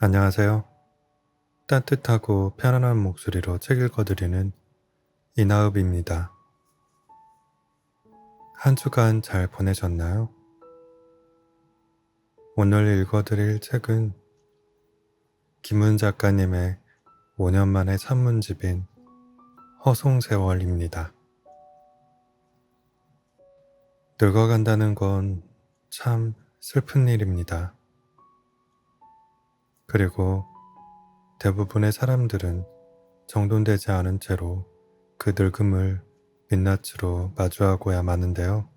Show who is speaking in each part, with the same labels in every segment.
Speaker 1: 안녕하세요. 따뜻하고 편안한 목소리로 책 읽어드리는 이나읍입니다. 한 주간 잘 보내셨나요? 오늘 읽어드릴 책은 김은 작가님의 5년 만의 산문집인 허송세월입니다. 늙어간다는 건 참 슬픈 일입니다. 그리고 대부분의 사람들은 정돈되지 않은 채로 그 늙음을 민낯으로 마주하고야 마는데요.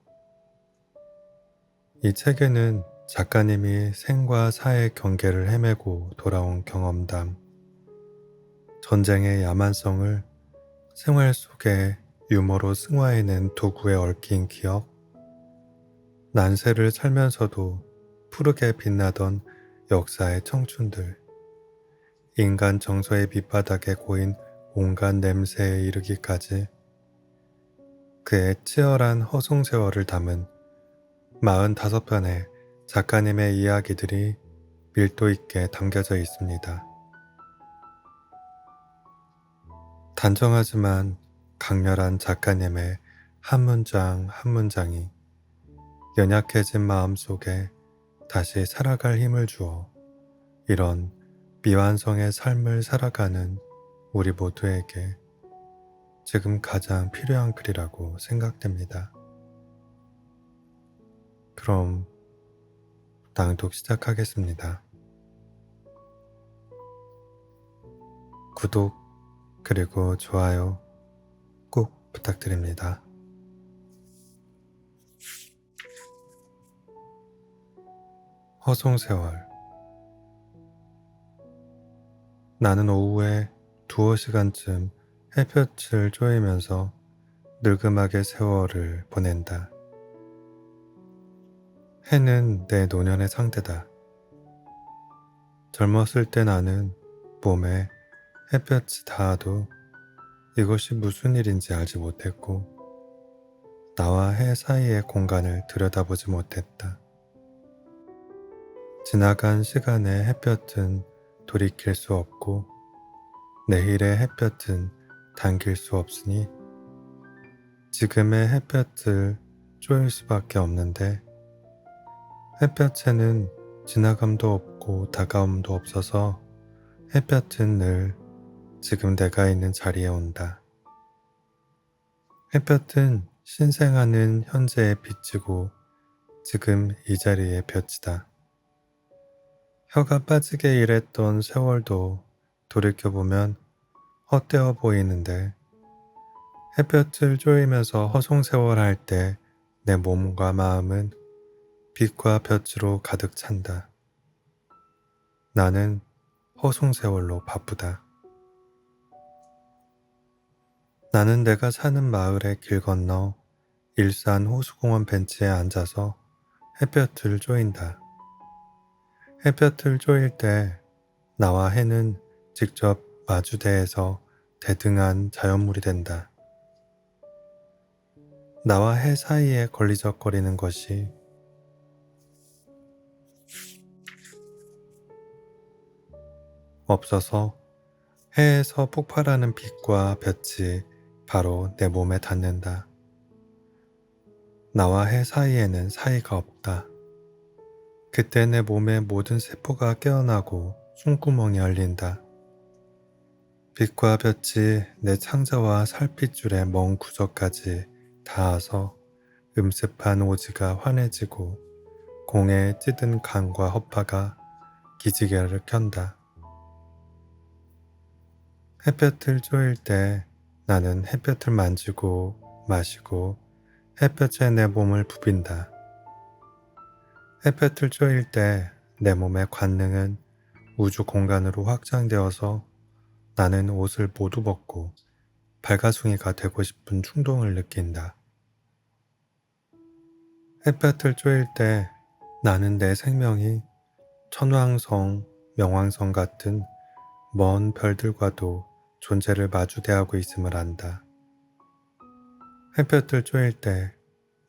Speaker 1: 이 책에는 작가님이 생과 사의 경계를 헤매고 돌아온 경험담, 전쟁의 야만성을 생활 속에 유머로 승화해낸 도구에 얽힌 기억, 난세를 살면서도 푸르게 빛나던 역사의 청춘들, 인간 정서의 밑바닥에 고인 온갖 냄새에 이르기까지 그의 치열한 허송세월을 담은 45편의 작가님의 이야기들이 밀도 있게 담겨져 있습니다. 단정하지만 강렬한 작가님의 한 문장 한 문장이 연약해진 마음 속에 다시 살아갈 힘을 주어 이런 미완성의 삶을 살아가는 우리 모두에게 지금 가장 필요한 글이라고 생각됩니다. 그럼 낭독 시작하겠습니다. 구독 그리고 좋아요 꼭 부탁드립니다. 허송세월. 나는 오후에 두어 시간쯤 햇볕을 쬐이면서 늙음하게 세월을 보낸다. 해는 내 노년의 상대다. 젊었을 때 나는 몸에 햇볕이 닿아도 이것이 무슨 일인지 알지 못했고 나와 해 사이의 공간을 들여다보지 못했다. 지나간 시간의 햇볕은 돌이킬 수 없고 내일의 햇볕은 당길 수 없으니 지금의 햇볕을 쪼일 수밖에 없는데 햇볕에는 지나감도 없고 다가옴도 없어서 햇볕은 늘 지금 내가 있는 자리에 온다. 햇볕은 신생하는 현재에 비치고 지금 이 자리에 볕이다. 혀가 빠지게 일했던 세월도 돌이켜보면 헛되어 보이는데 햇볕을 쬐이면서 허송세월 할 때 내 몸과 마음은 빛과 볕으로 가득 찬다. 나는 허송세월로 바쁘다. 나는 내가 사는 마을의 길 건너 일산 호수공원 벤치에 앉아서 햇볕을 쬐인다. 햇볕을 쬐일 때 나와 해는 직접 마주대에서 대등한 자연물이 된다. 나와 해 사이에 걸리적거리는 것이 없어서 해에서 폭발하는 빛과 볕이 바로 내 몸에 닿는다. 나와 해 사이에는 사이가 없다. 그때 내 몸의 모든 세포가 깨어나고 숨구멍이 열린다. 빛과 볕이 내 창자와 살핏줄의 먼 구석까지 닿아서 음습한 오지가 환해지고 공에 찌든 간과 허파가 기지개를 켠다. 햇볕을 쬐일 때 나는 햇볕을 만지고 마시고 햇볕에 내 몸을 부빈다. 햇볕을 쬐일 때 내 몸의 관능은 우주 공간으로 확장되어서 나는 옷을 모두 벗고 발가숭이가 되고 싶은 충동을 느낀다. 햇볕을 쬐일 때 나는 내 생명이 천왕성, 명왕성 같은 먼 별들과도 존재를 마주대하고 있음을 안다. 햇볕을 쬐일 때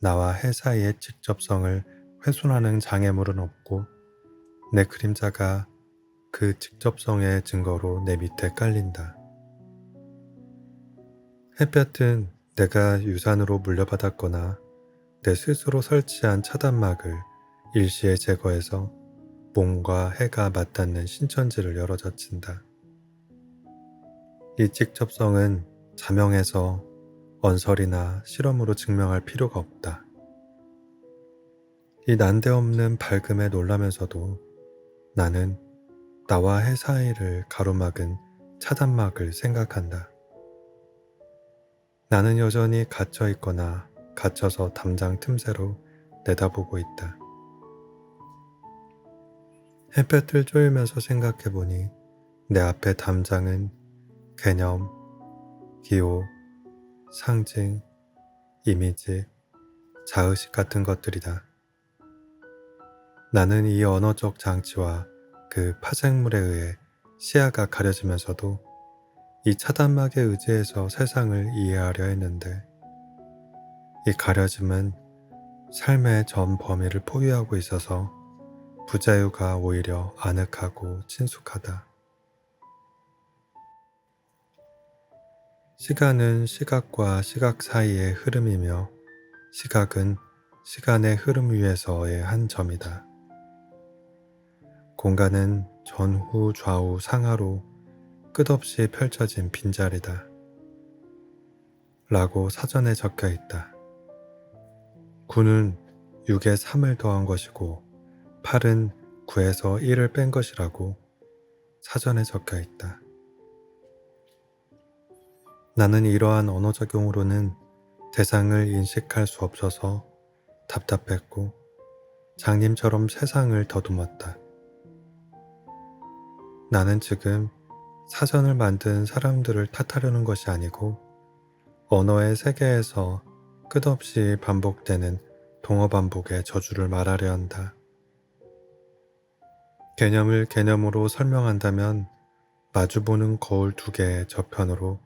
Speaker 1: 나와 해 사이의 직접성을 훼손하는 장애물은 없고 내 그림자가 그 직접성의 증거로 내 밑에 깔린다. 햇볕은 내가 유산으로 물려받았거나 내 스스로 설치한 차단막을 일시에 제거해서 몸과 해가 맞닿는 신천지를 열어젖힌다. 이 직접성은 자명해서 언설이나 실험으로 증명할 필요가 없다. 이 난데없는 밝음에 놀라면서도 나는 나와 해 사이를 가로막은 차단막을 생각한다. 나는 여전히 갇혀 있거나 갇혀서 담장 틈새로 내다보고 있다. 햇볕을 쬐으면서 생각해보니 내 앞에 담장은 개념, 기호, 상징, 이미지, 자의식 같은 것들이다. 나는 이 언어적 장치와 그 파생물에 의해 시야가 가려지면서도 이 차단막에 의지해서 세상을 이해하려 했는데 이 가려짐은 삶의 전 범위를 포위하고 있어서 부자유가 오히려 아늑하고 친숙하다. 시간은 시각과 시각 사이의 흐름이며 시각은 시간의 흐름 위에서의 한 점이다. 공간은 전후 좌우 상하로 끝없이 펼쳐진 빈자리다. 라고 사전에 적혀 있다. 9는 6에 3을 더한 것이고 8은 9에서 1을 뺀 것이라고 사전에 적혀 있다. 나는 이러한 언어 적용으로는 대상을 인식할 수 없어서 답답했고 장님처럼 세상을 더듬었다. 나는 지금 사전을 만든 사람들을 탓하려는 것이 아니고 언어의 세계에서 끝없이 반복되는 동어 반복의 저주를 말하려 한다. 개념을 개념으로 설명한다면 마주보는 거울 두 개의 저편으로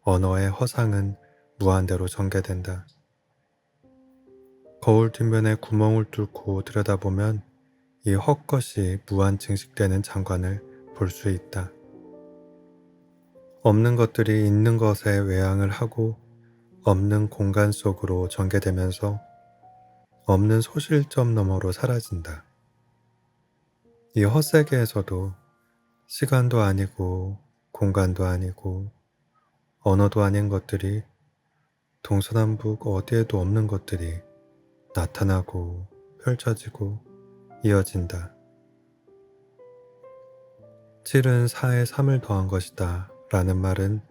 Speaker 1: 언어의 허상은 무한대로 전개된다. 거울 뒷면에 구멍을 뚫고 들여다보면 이 헛것이 무한 증식되는 장관을 볼 수 있다. 없는 것들이 있는 것에 외항을 하고 없는 공간 속으로 전개되면서 없는 소실점 너머로 사라진다. 이 헛세계에서도 시간도 아니고 공간도 아니고 언어도 아닌 것들이 동서남북 어디에도 없는 것들이 나타나고 펼쳐지고 이어진다. 7은 4에 3을 더한 것이다 라는 말은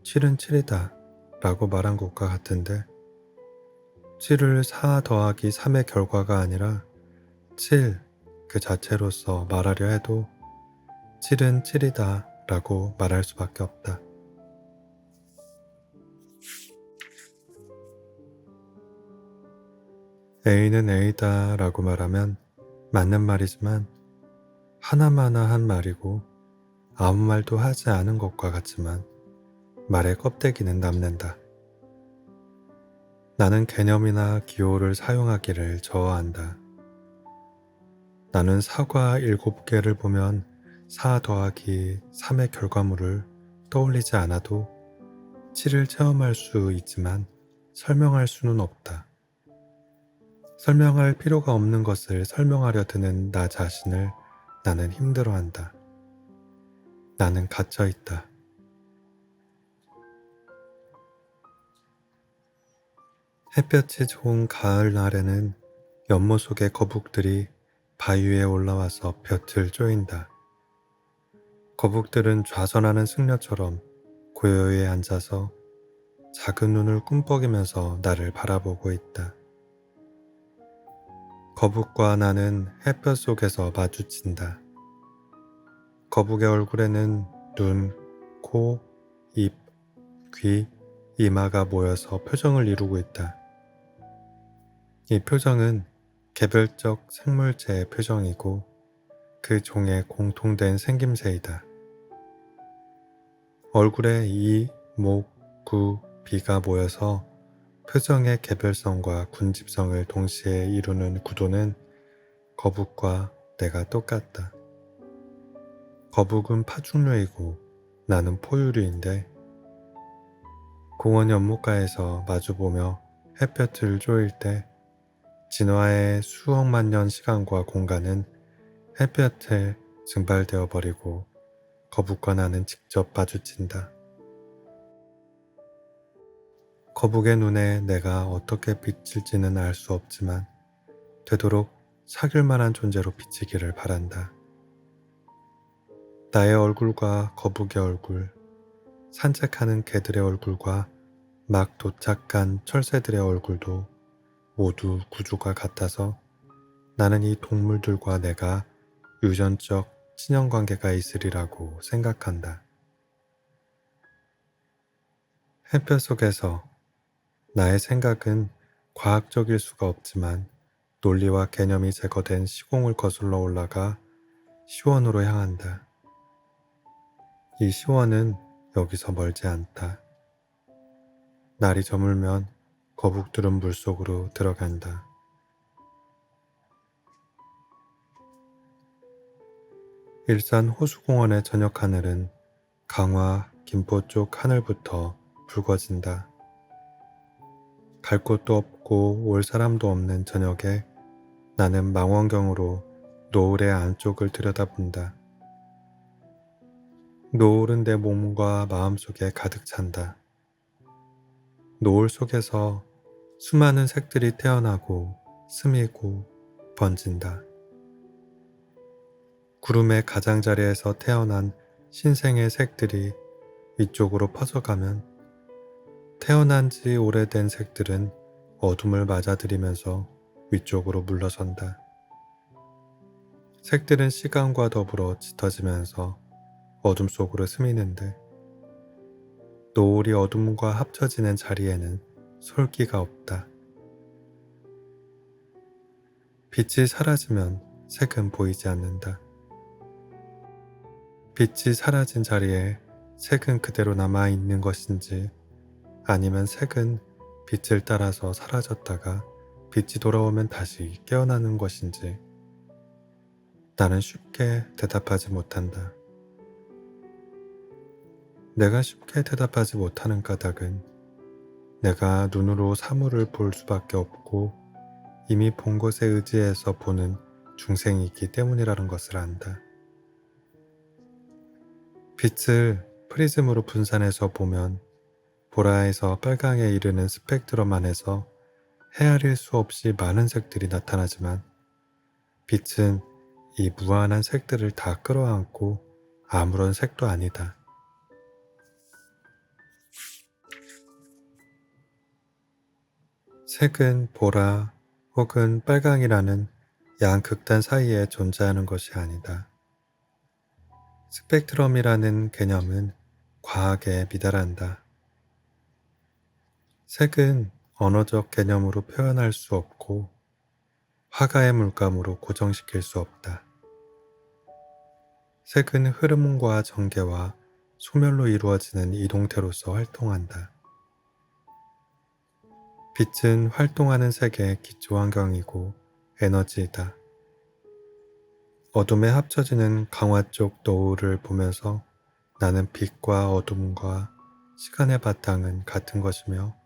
Speaker 1: 7은 7이다 라고 말한 것과 같은데 7을 4 더하기 3의 결과가 아니라 7 그 자체로서 말하려 해도 7은 7이다 라고 말할 수밖에 없다. A는 A다 라고 말하면 맞는 말이지만 하나마나 한 말이고 아무 말도 하지 않은 것과 같지만 말의 껍데기는 남는다. 나는 개념이나 기호를 사용하기를 저하한다. 나는 사과 7개를 보면 4 더하기 3의 결과물을 떠올리지 않아도 7을 체험할 수 있지만 설명할 수는 없다. 설명할 필요가 없는 것을 설명하려 드는 나 자신을 나는 힘들어한다. 나는 갇혀 있다. 햇볕이 좋은 가을날에는 연못 속의 거북들이 바위 위에 올라와서 볕을 쬐인다. 거북들은 좌선하는 승려처럼 고요히 앉아서 작은 눈을 꿈뻑이면서 나를 바라보고 있다. 거북과 나는 햇볕 속에서 마주친다. 거북의 얼굴에는 눈, 코, 입, 귀, 이마가 모여서 표정을 이루고 있다. 이 표정은 개별적 생물체의 표정이고 그 종의 공통된 생김새이다. 얼굴에 이, 목, 구, 비가 모여서 표정의 개별성과 군집성을 동시에 이루는 구도는 거북과 내가 똑같다. 거북은 파충류이고 나는 포유류인데 공원 연못가에서 마주보며 햇볕을 쬐일 때 진화의 수억만 년 시간과 공간은 햇볕에 증발되어 버리고 거북과 나는 직접 마주친다. 거북의 눈에 내가 어떻게 비칠지는 알 수 없지만 되도록 사귈 만한 존재로 비치기를 바란다. 나의 얼굴과 거북의 얼굴, 산책하는 개들의 얼굴과 막 도착한 철새들의 얼굴도 모두 구조가 같아서 나는 이 동물들과 내가 유전적 친연관계가 있으리라고 생각한다. 햇볕 속에서 나의 생각은 과학적일 수가 없지만 논리와 개념이 제거된 시공을 거슬러 올라가 시원으로 향한다. 이 시원은 여기서 멀지 않다. 날이 저물면 거북들은 물속으로 들어간다. 일산 호수공원의 저녁 하늘은 강화, 김포 쪽 하늘부터 붉어진다. 갈 곳도 없고 올 사람도 없는 저녁에 나는 망원경으로 노을의 안쪽을 들여다본다. 노을은 내 몸과 마음속에 가득 찬다. 노을 속에서 수많은 색들이 태어나고 스미고 번진다. 구름의 가장자리에서 태어난 신생의 색들이 위쪽으로 퍼져가면 태어난 지 오래된 색들은 어둠을 맞아들이면서 위쪽으로 물러선다. 색들은 시간과 더불어 짙어지면서 어둠 속으로 스미는데 노을이 어둠과 합쳐지는 자리에는 솔기가 없다. 빛이 사라지면 색은 보이지 않는다. 빛이 사라진 자리에 색은 그대로 남아있는 것인지 아니면 색은 빛을 따라서 사라졌다가 빛이 돌아오면 다시 깨어나는 것인지 나는 쉽게 대답하지 못한다. 내가 쉽게 대답하지 못하는 까닭은 내가 눈으로 사물을 볼 수밖에 없고 이미 본 것에 의지해서 보는 중생이기 때문이라는 것을 안다. 빛을 프리즘으로 분산해서 보면 보라에서 빨강에 이르는 스펙트럼 안에서 헤아릴 수 없이 많은 색들이 나타나지만 빛은 이 무한한 색들을 다 끌어안고 아무런 색도 아니다. 색은 보라 혹은 빨강이라는 양극단 사이에 존재하는 것이 아니다. 스펙트럼이라는 개념은 과학에 미달한다. 색은 언어적 개념으로 표현할 수 없고 화가의 물감으로 고정시킬 수 없다. 색은 흐름과 전개와 소멸로 이루어지는 이동태로서 활동한다. 빛은 활동하는 색의 기초 환경이고 에너지이다. 어둠에 합쳐지는 강화 쪽 노을을 보면서 나는 빛과 어둠과 시간의 바탕은 같은 것이며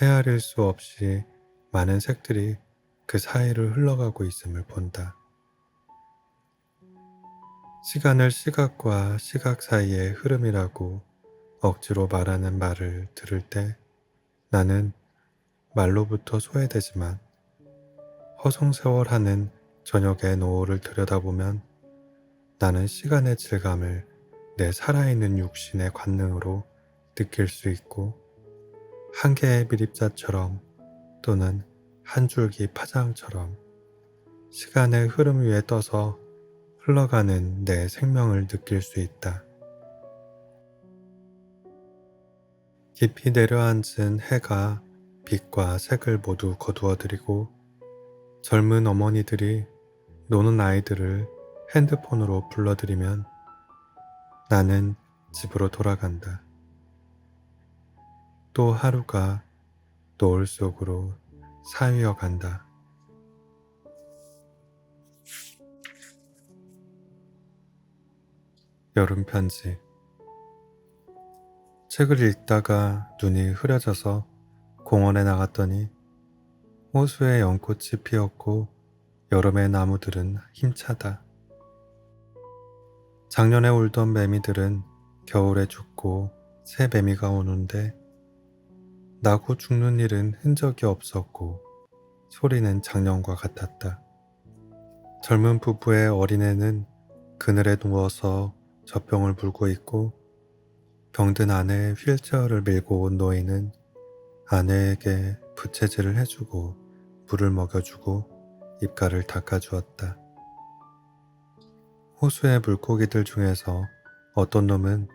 Speaker 1: 헤아릴 수 없이 많은 색들이 그 사이를 흘러가고 있음을 본다. 시간을 시각과 시각 사이의 흐름이라고 억지로 말하는 말을 들을 때 나는 말로부터 소외되지만 허송세월하는 저녁의 노을을 들여다보면 나는 시간의 질감을 내 살아있는 육신의 관능으로 느낄 수 있고 한 개의 미립자처럼 또는 한 줄기 파장처럼 시간의 흐름 위에 떠서 흘러가는 내 생명을 느낄 수 있다. 깊이 내려앉은 해가 빛과 색을 모두 거두어들이고 젊은 어머니들이 노는 아이들을 핸드폰으로 불러들이면 나는 집으로 돌아간다. 또 하루가 노을 속으로 사위어 간다. 여름 편지. 책을 읽다가 눈이 흐려져서 공원에 나갔더니 호수에 연꽃이 피었고 여름의 나무들은 힘차다. 작년에 울던 매미들은 겨울에 죽고 새 매미가 오는데 나고 죽는 일은 흔적이 없었고 소리는 작년과 같았다. 젊은 부부의 어린애는 그늘에 누워서 젖병을 물고 있고 병든 아내의 휠체어를 밀고 온 노인은 아내에게 부채질을 해주고 물을 먹여주고 입가를 닦아주었다. 호수의 물고기들 중에서 어떤 놈은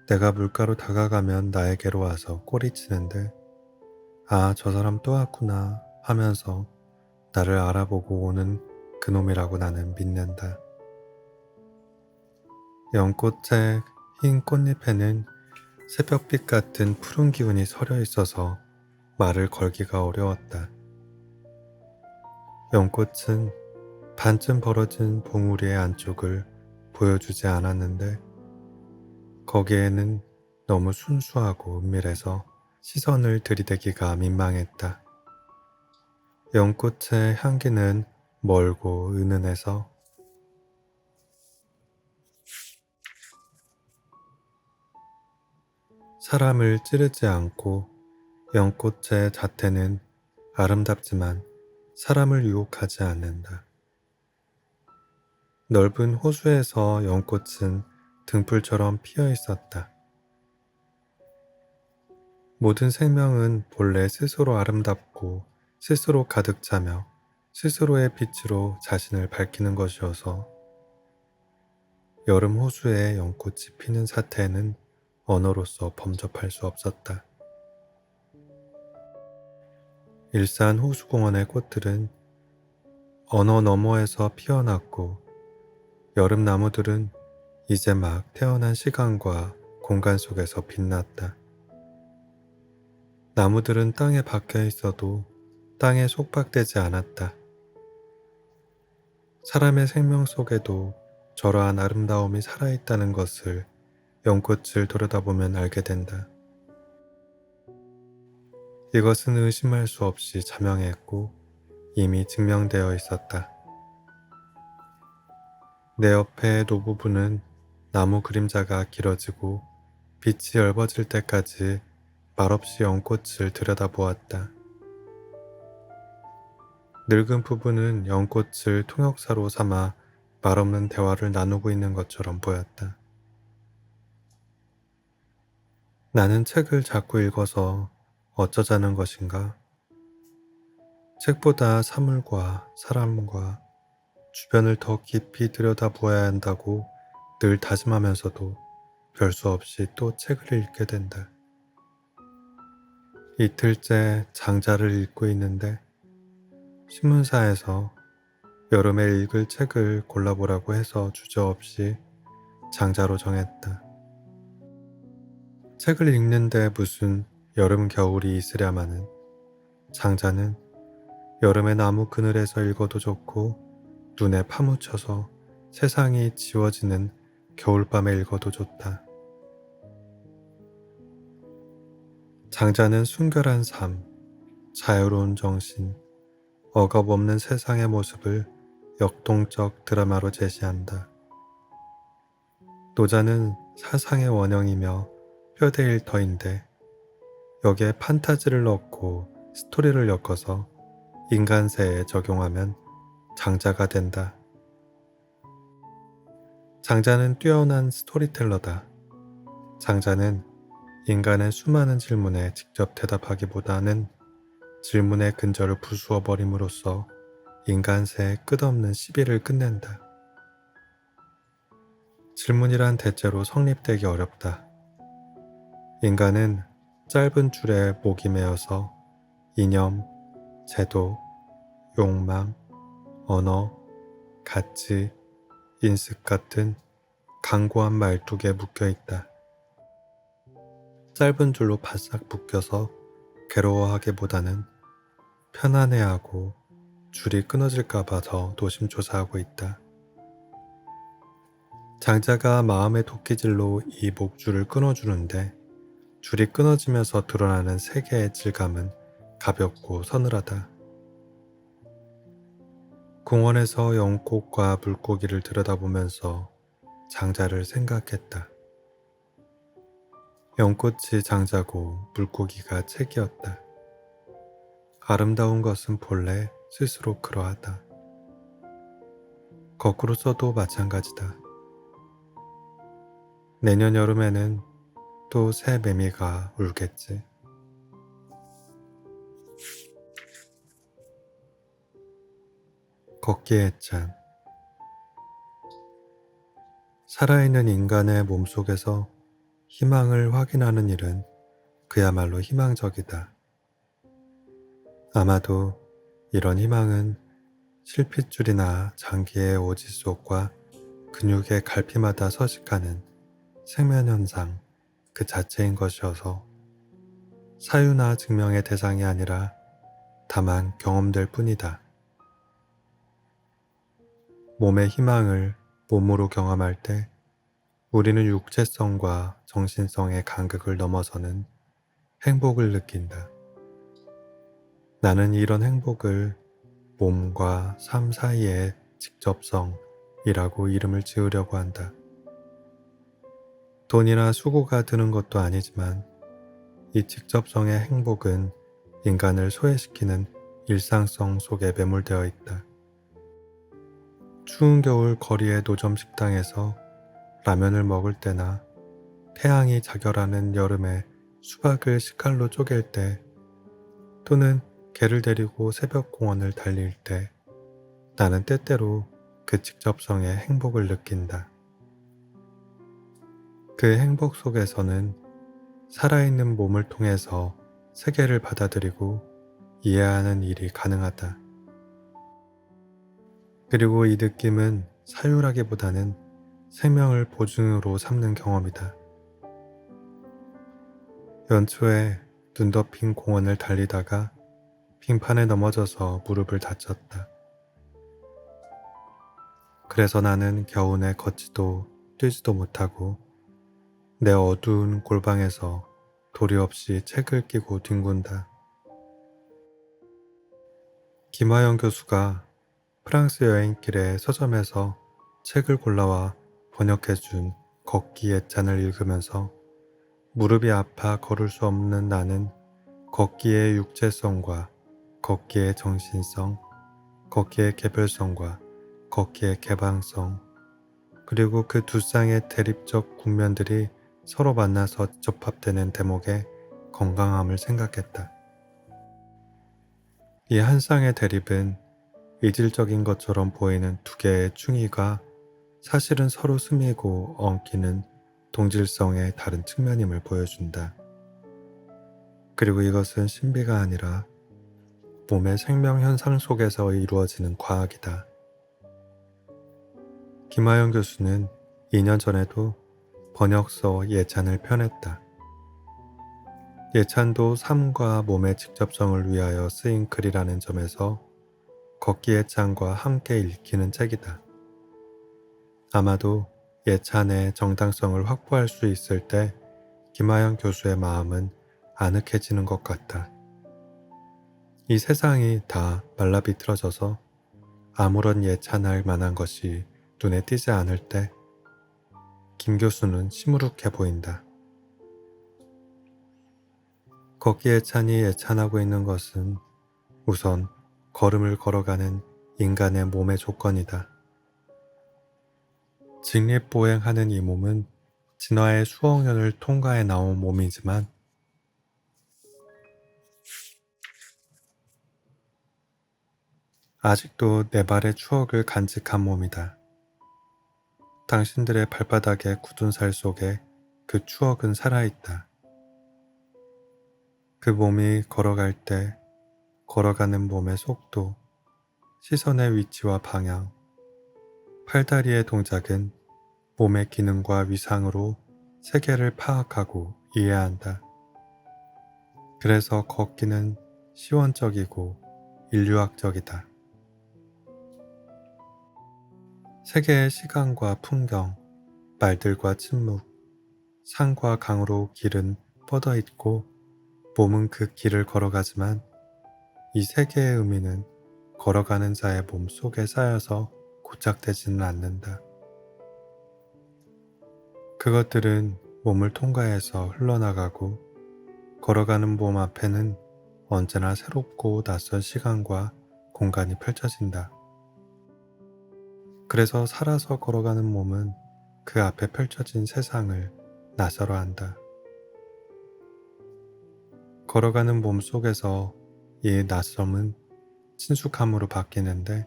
Speaker 1: 내가 물가로 다가가면 나에게로 와서 꼬리치는데 아, 저 사람 또 왔구나 하면서 나를 알아보고 오는 그놈이라고 나는 믿는다. 연꽃의 흰 꽃잎에는 새벽빛 같은 푸른 기운이 서려 있어서 말을 걸기가 어려웠다. 연꽃은 반쯤 벌어진 봉우리의 안쪽을 보여주지 않았는데 거기에는 너무 순수하고 은밀해서 시선을 들이대기가 민망했다. 연꽃의 향기는 멀고 은은해서 사람을 찌르지 않고 연꽃의 자태는 아름답지만 사람을 유혹하지 않는다. 넓은 호수에서 연꽃은 등불처럼 피어 있었다. 모든 생명은 본래 스스로 아름답고 스스로 가득 차며 스스로의 빛으로 자신을 밝히는 것이어서 여름 호수에 연꽃이 피는 사태는 언어로서 범접할 수 없었다. 일산 호수공원의 꽃들은 언어 너머에서 피어났고 여름 나무들은 이제 막 태어난 시간과 공간 속에서 빛났다. 나무들은 땅에 박혀 있어도 땅에 속박되지 않았다. 사람의 생명 속에도 저러한 아름다움이 살아있다는 것을 연꽃을 들여다보면 알게 된다. 이것은 의심할 수 없이 자명했고 이미 증명되어 있었다. 내 옆의 노부부는 나무 그림자가 길어지고 빛이 엷어질 때까지 말없이 연꽃을 들여다보았다. 늙은 부부는 연꽃을 통역사로 삼아 말없는 대화를 나누고 있는 것처럼 보였다. 나는 책을 자꾸 읽어서 어쩌자는 것인가? 책보다 사물과 사람과 주변을 더 깊이 들여다보아야 한다고 늘 다짐하면서도 별 수 없이 또 책을 읽게 된다. 이틀째 장자를 읽고 있는데 신문사에서 여름에 읽을 책을 골라보라고 해서 주저없이 장자로 정했다. 책을 읽는데 무슨 여름 겨울이 있으랴마는 장자는 여름의 나무 그늘에서 읽어도 좋고 눈에 파묻혀서 세상이 지워지는 겨울밤에 읽어도 좋다. 장자는 순결한 삶, 자유로운 정신, 억압 없는 세상의 모습을 역동적 드라마로 제시한다. 노자는 사상의 원형이며 뼈대 일터인데 여기에 판타지를 넣고 스토리를 엮어서 인간세에 적용하면 장자가 된다. 장자는 뛰어난 스토리텔러다. 장자는 인간의 수많은 질문에 직접 대답하기보다는 질문의 근절을 부수어 버림으로써 인간세의 끝없는 시비를 끝낸다. 질문이란 대체로 성립되기 어렵다. 인간은 짧은 줄에 목이 메어서 이념, 제도, 욕망, 언어, 가치, 인습 같은 강고한 말뚝에 묶여 있다. 짧은 줄로 바싹 묶여서 괴로워하기보다는 편안해하고 줄이 끊어질까봐 더 노심초사하고 있다. 장자가 마음의 도끼질로 이 목줄을 끊어주는데 줄이 끊어지면서 드러나는 세 개의 질감은 가볍고 서늘하다. 공원에서 연꽃과 물고기를 들여다보면서 장자를 생각했다. 연꽃이 장자고 물고기가 책이었다. 아름다운 것은 본래 스스로 그러하다. 거꾸로 써도 마찬가지다. 내년 여름에는 또 새 매미가 울겠지. 걷기의 찬. 살아있는 인간의 몸속에서 희망을 확인하는 일은 그야말로 희망적이다. 아마도 이런 희망은 실핏줄이나 장기의 오지 속과 근육의 갈피마다 서식하는 생면현상 그 자체인 것이어서 사유나 증명의 대상이 아니라 다만 경험될 뿐이다. 몸의 희망을 몸으로 경험할 때 우리는 육체성과 정신성의 간극을 넘어서는 행복을 느낀다. 나는 이런 행복을 몸과 삶 사이의 직접성이라고 이름을 지으려고 한다. 돈이나 수고가 드는 것도 아니지만 이 직접성의 행복은 인간을 소외시키는 일상성 속에 매몰되어 있다. 추운 겨울 거리의 노점 식당에서 라면을 먹을 때나 태양이 자결하는 여름에 수박을 식칼로 쪼갤 때 또는 개를 데리고 새벽 공원을 달릴 때 나는 때때로 그 직접성의 행복을 느낀다. 그 행복 속에서는 살아있는 몸을 통해서 세계를 받아들이고 이해하는 일이 가능하다. 그리고 이 느낌은 사유라기보다는 생명을 보증으로 삼는 경험이다. 연초에 눈 덮인 공원을 달리다가 빙판에 넘어져서 무릎을 다쳤다. 그래서 나는 겨우내 걷지도 뛰지도 못하고 내 어두운 골방에서 도리 없이 책을 끼고 뒹군다. 김하영 교수가 프랑스 여행길에 서점에서 책을 골라와 번역해준 걷기 예찬을 읽으면서 무릎이 아파 걸을 수 없는 나는 걷기의 육체성과 걷기의 정신성, 걷기의 개별성과 걷기의 개방성, 그리고 그 두 쌍의 대립적 국면들이 서로 만나서 접합되는 대목의 건강함을 생각했다. 이 한 쌍의 대립은 이질적인 것처럼 보이는 두 개의 충이가 사실은 서로 스미고 엉키는 동질성의 다른 측면임을 보여준다. 그리고 이것은 신비가 아니라 몸의 생명 현상 속에서 이루어지는 과학이다. 김하영 교수는 2년 전에도 번역서 예찬을 펴냈다. 예찬도 삶과 몸의 직접성을 위하여 쓰인 글이라는 점에서 걷기 예찬과 함께 읽히는 책이다. 아마도 예찬의 정당성을 확보할 수 있을 때 김하영 교수의 마음은 아늑해지는 것 같다. 이 세상이 다 말라비틀어져서 아무런 예찬할 만한 것이 눈에 띄지 않을 때 김 교수는 시무룩해 보인다. 걷기 예찬이 예찬하고 있는 것은 우선 걸음을 걸어가는 인간의 몸의 조건이다. 직립보행하는 이 몸은 진화의 수억 년을 통과해 나온 몸이지만 아직도 내 발의 추억을 간직한 몸이다. 당신들의 발바닥의 굳은 살 속에 그 추억은 살아있다. 그 몸이 걸어갈 때 걸어가는 몸의 속도, 시선의 위치와 방향, 팔다리의 동작은 몸의 기능과 위상으로 세계를 파악하고 이해한다. 그래서 걷기는 시원적이고 인류학적이다. 세계의 시간과 풍경, 말들과 침묵, 산과 강으로 길은 뻗어 있고 몸은 그 길을 걸어가지만 이 세 개의 의미는 걸어가는 자의 몸 속에 쌓여서 고착되지는 않는다. 그것들은 몸을 통과해서 흘러나가고 걸어가는 몸 앞에는 언제나 새롭고 낯선 시간과 공간이 펼쳐진다. 그래서 살아서 걸어가는 몸은 그 앞에 펼쳐진 세상을 낯설어 한다. 걸어가는 몸 속에서 이 낯섦은 친숙함으로 바뀌는데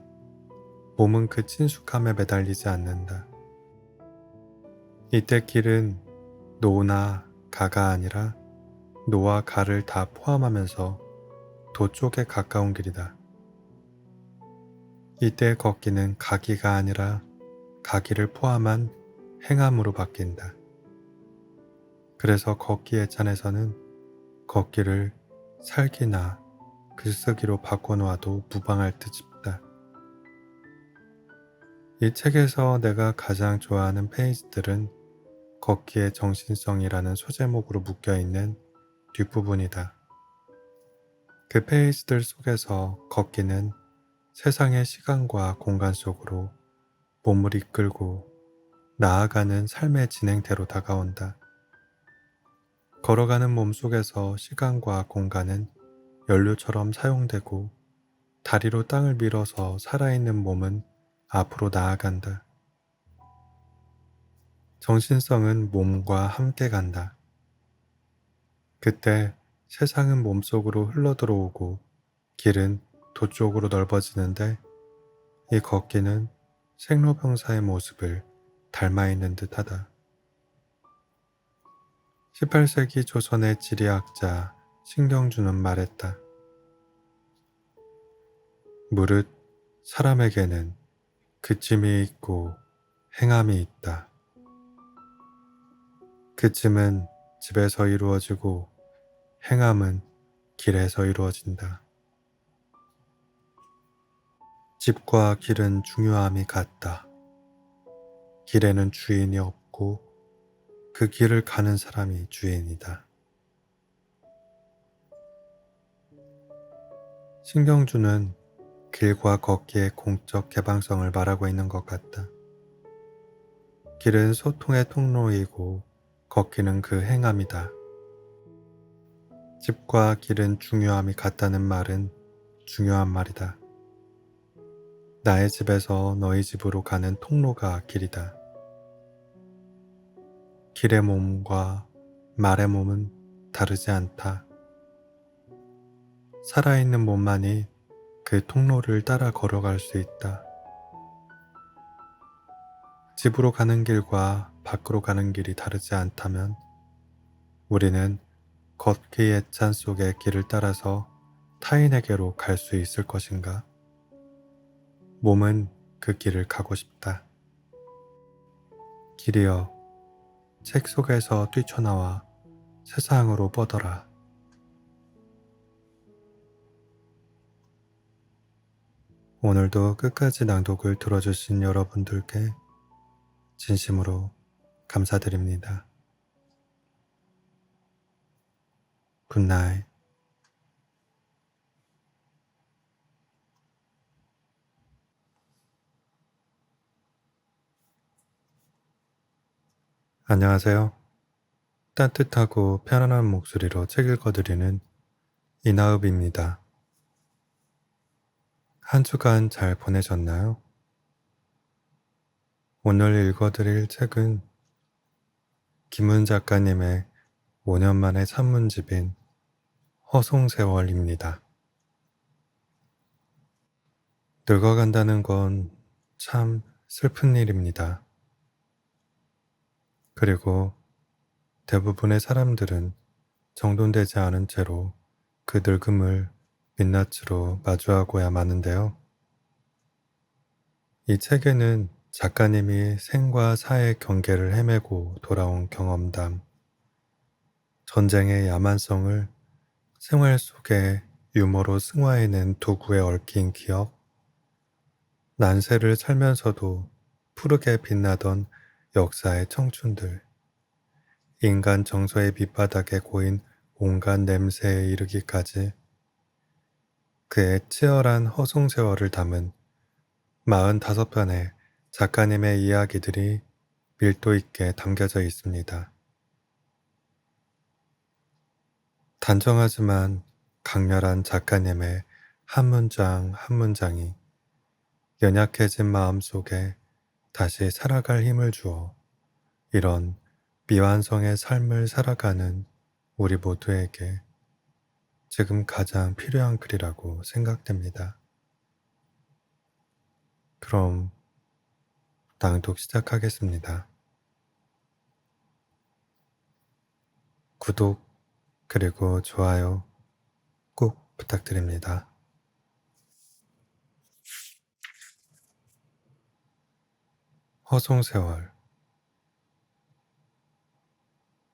Speaker 1: 몸은 그 친숙함에 매달리지 않는다. 이때 길은 노나 가가 아니라 노와 가를 다 포함하면서 도 쪽에 가까운 길이다. 이때 걷기는 가기가 아니라 가기를 포함한 행함으로 바뀐다. 그래서 걷기의 찬에서는 걷기를 살기나 글쓰기로 바꿔놓아도 무방할 듯 싶다. 이 책에서 내가 가장 좋아하는 페이지들은 걷기의 정신성이라는 소제목으로 묶여있는 뒷부분이다. 그 페이지들 속에서 걷기는 세상의 시간과 공간 속으로 몸을 이끌고 나아가는 삶의 진행대로 다가온다. 걸어가는 몸 속에서 시간과 공간은 연료처럼 사용되고 다리로 땅을 밀어서 살아있는 몸은 앞으로 나아간다. 정신성은 몸과 함께 간다. 그때 세상은 몸속으로 흘러들어오고 길은 도 쪽으로 넓어지는데 이 걷기는 생로병사의 모습을 닮아 있는 듯하다. 18세기 조선의 지리학자 신경주는 말했다. 무릇 사람에게는 그침이 있고 행함이 있다. 그침은 집에서 이루어지고 행함은 길에서 이루어진다. 집과 길은 중요함이 같다. 길에는 주인이 없고 그 길을 가는 사람이 주인이다. 신경주는 길과 걷기의 공적 개방성을 말하고 있는 것 같다. 길은 소통의 통로이고 걷기는 그 행함이다. 집과 길은 중요함이 같다는 말은 중요한 말이다. 나의 집에서 너희 집으로 가는 통로가 길이다. 길의 몸과 말의 몸은 다르지 않다. 살아있는 몸만이 그 통로를 따라 걸어갈 수 있다. 집으로 가는 길과 밖으로 가는 길이 다르지 않다면 우리는 걷기의 찬 속의 길을 따라서 타인에게로 갈 수 있을 것인가? 몸은 그 길을 가고 싶다. 길이여, 책 속에서 뛰쳐나와 세상으로 뻗어라. 오늘도 끝까지 낭독을 들어주신 여러분들께 진심으로 감사드립니다. 굿나잇. 안녕하세요. 따뜻하고 편안한 목소리로 책 읽어드리는 이나읍입니다. 한 주간 잘 보내셨나요? 오늘 읽어드릴 책은 김은 작가님의 5년 만의 산문집인 허송세월입니다. 늙어간다는 건 참 슬픈 일입니다. 그리고 대부분의 사람들은 정돈되지 않은 채로 그 늙음을 민낯으로 마주하고야 마는데요. 이 책에는 작가님이 생과 사의 경계를 헤매고 돌아온 경험담, 전쟁의 야만성을 생활 속에 유머로 승화해낸 도구에 얽힌 기억, 난세를 살면서도 푸르게 빛나던 역사의 청춘들, 인간 정서의 밑바닥에 고인 온갖 냄새에 이르기까지 그의 치열한 허송세월을 담은 45편의 작가님의 이야기들이 밀도 있게 담겨져 있습니다. 단정하지만 강렬한 작가님의 한 문장 한 문장이 연약해진 마음 속에 다시 살아갈 힘을 주어 이런 미완성의 삶을 살아가는 우리 모두에게 지금 가장 필요한 글이라고 생각됩니다. 그럼 낭독 시작하겠습니다. 구독 그리고 좋아요 꼭 부탁드립니다. 허송세월.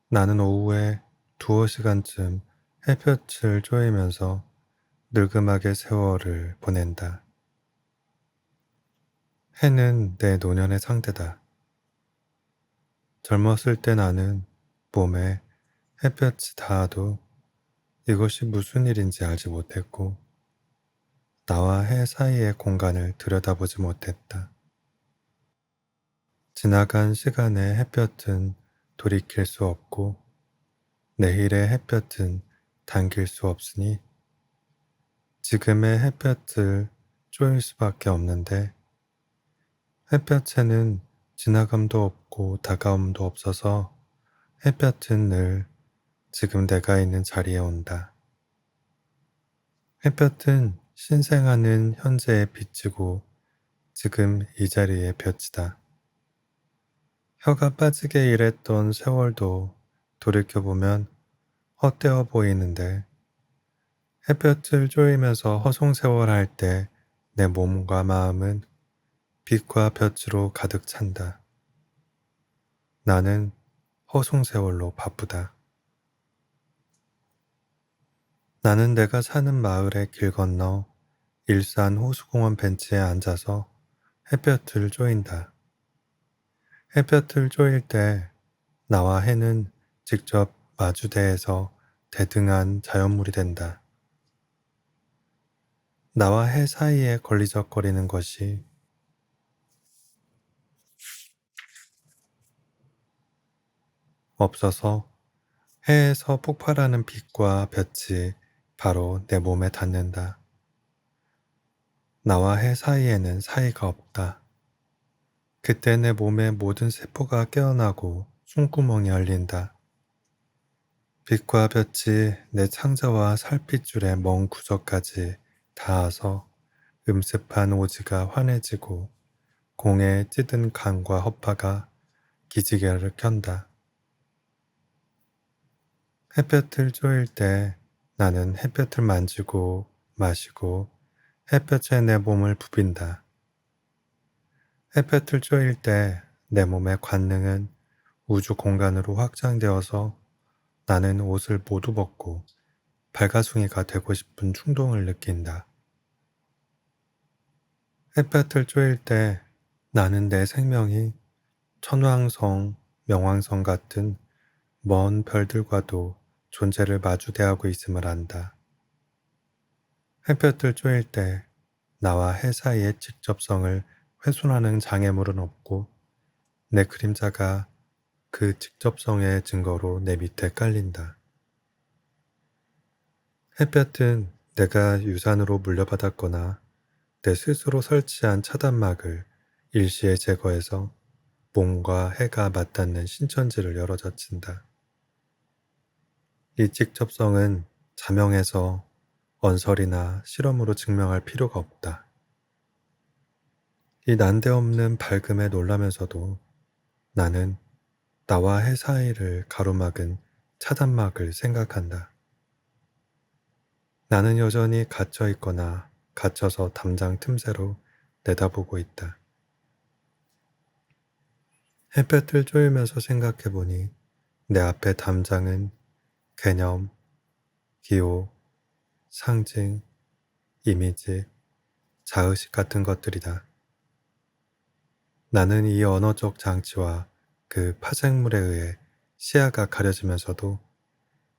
Speaker 1: 나는 오후에 두어 시간쯤 햇볕을 쬐이면서 늙음하게 세월을 보낸다. 해는 내 노년의 상대다. 젊었을 때 나는 몸에 햇볕이 닿아도 이것이 무슨 일인지 알지 못했고 나와 해 사이의 공간을 들여다보지 못했다. 지나간 시간의 햇볕은 돌이킬 수 없고 내일의 햇볕은 당길 수 없으니 지금의 햇볕을 쪼일 수밖에 없는데 햇볕에는 지나감도 없고 다가옴도 없어서 햇볕은 늘 지금 내가 있는 자리에 온다. 햇볕은 신생하는 현재에 비치고 지금 이 자리에 볕이다. 혀가 빠지게 일했던 세월도 돌이켜보면 헛되어 보이는데 햇볕을 쬐이면서 허송세월 할 때 내 몸과 마음은 빛과 볕으로 가득 찬다. 나는 허송세월로 바쁘다. 나는 내가 사는 마을의 길 건너 일산 호수공원 벤치에 앉아서 햇볕을 쬐인다. 햇볕을 쬐일 때 나와 해는 직접 마주대에서 대등한 자연물이 된다. 나와 해 사이에 걸리적거리는 것이 없어서 해에서 폭발하는 빛과 볕이 바로 내 몸에 닿는다. 나와 해 사이에는 사이가 없다. 그때 내 몸의 모든 세포가 깨어나고 숨구멍이 열린다. 빛과 볕이 내 창자와 살핏줄의 먼 구석까지 닿아서 음습한 오지가 환해지고 공에 찌든 간과 허파가 기지개를 켠다. 햇볕을 쬐일 때 나는 햇볕을 만지고 마시고 햇볕에 내 몸을 부빈다. 햇볕을 쬐일 때 내 몸의 관능은 우주 공간으로 확장되어서 나는 옷을 모두 벗고 발가숭이가 되고 싶은 충동을 느낀다. 햇볕을 쬐일 때 나는 내 생명이 천왕성, 명왕성 같은 먼 별들과도 존재를 마주대하고 있음을 안다. 햇볕을 쬐일 때 나와 해 사이의 직접성을 훼손하는 장애물은 없고 내 그림자가 그 직접성의 증거로 내 밑에 깔린다. 햇볕은 내가 유산으로 물려받았거나 내 스스로 설치한 차단막을 일시에 제거해서 몸과 해가 맞닿는 신천지를 열어젖힌다. 이 직접성은 자명해서 언설이나 실험으로 증명할 필요가 없다. 이 난데없는 밝음에 놀라면서도 나는 나와 해 사이를 가로막은 차단막을 생각한다. 나는 여전히 갇혀 있거나 갇혀서 담장 틈새로 내다보고 있다. 햇볕을 쬐면서 생각해보니 내 앞에 담장은 개념, 기호, 상징, 이미지, 자의식 같은 것들이다. 나는 이 언어적 장치와 그 파생물에 의해 시야가 가려지면서도